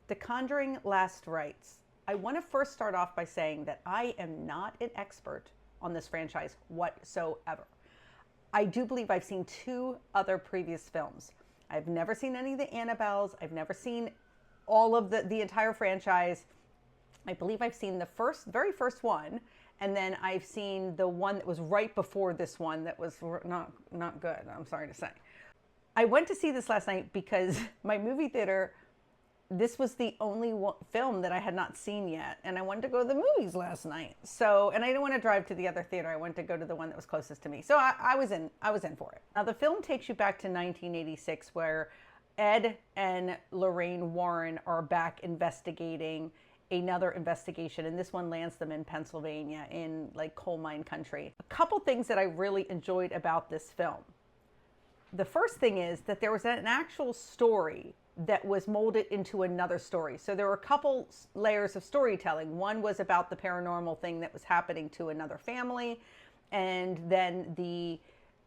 The Conjuring Last Rites. I want to first start off by saying that I am not an expert on this franchise whatsoever. I do believe I've seen two other previous films. I've never seen any of the Annabelles. I've never seen all of the entire franchise. I believe I've seen the very first one, and then I've seen the one that was right before this one that was not good, I'm sorry to say. I went to see this last night because my movie theater, this was the only film that I had not seen yet, and I wanted to go to the movies last night. So, and I didn't want to drive to the other theater. I wanted to go to the one that was closest to me. So I was in for it. Now the film takes you back to 1986, where Ed and Lorraine Warren are back investigating another investigation, and this one lands them in Pennsylvania, in like coal mine country. A couple things that I really enjoyed about this film. The first thing is that there was an actual story that was molded into another story. So there were a couple layers of storytelling. One was about the paranormal thing that was happening to another family, and then the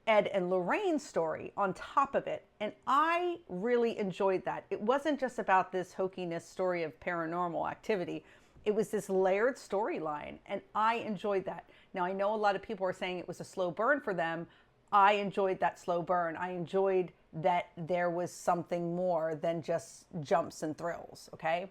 Ed and Lorraine story on top of it. And I really enjoyed that. It wasn't just about this hokiness story of paranormal activity. It was this layered storyline, and I enjoyed that. Now, I know a lot of people are saying it was a slow burn for them. I enjoyed that slow burn. I enjoyed that there was something more than just jumps and thrills, okay?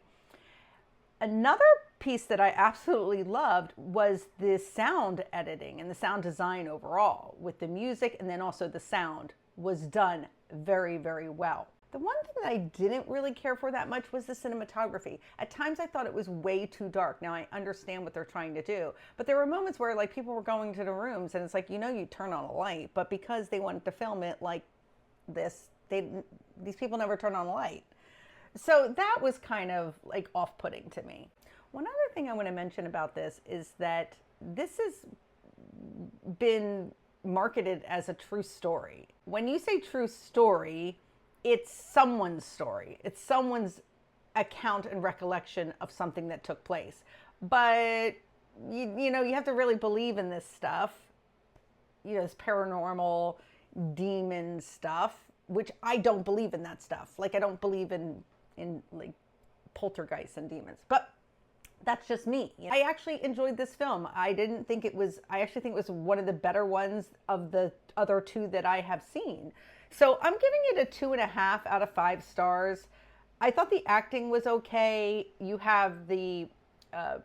Another piece that I absolutely loved was the sound editing and the sound design overall, with the music, and then also the sound was done very, very well. The one thing that I didn't really care for that much was the cinematography. At times I thought it was way too dark. Now I understand what they're trying to do, but there were moments where like people were going to the rooms and it's like, you know, you turn on a light, but because they wanted to film it like this, these people never turn on a light. So that was kind of like off-putting to me. One other thing I want to mention about this is that this has been marketed as a true story. When you say true story, it's someone's story. It's someone's account and recollection of something that took place. But, you know, you have to really believe in this stuff, you know, this paranormal demon stuff, which I don't believe in that stuff. Like, I don't believe in like poltergeists and demons, but that's just me. I actually enjoyed this film. I actually think it was one of the better ones of the other two that I have seen. So I'm giving it a 2.5 out of 5 stars. I thought the acting was okay. You have the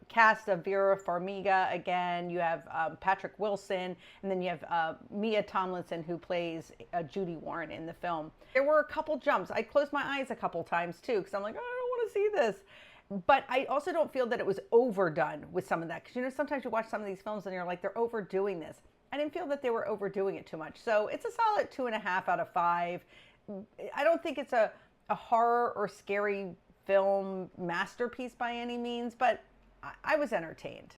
cast of Vera Farmiga again. You have Patrick Wilson, and then you have Mia Tomlinson, who plays Judy Warren in the film. There were a couple jumps. I closed my eyes a couple times too, because I'm like, oh, I don't want to see this. But I also don't feel that it was overdone with some of that. Because, you know, sometimes you watch some of these films and you're like, they're overdoing this. I didn't feel that they were overdoing it too much. So it's a solid 2.5 out of 5. I don't think it's a horror or scary film masterpiece by any means, but I was entertained.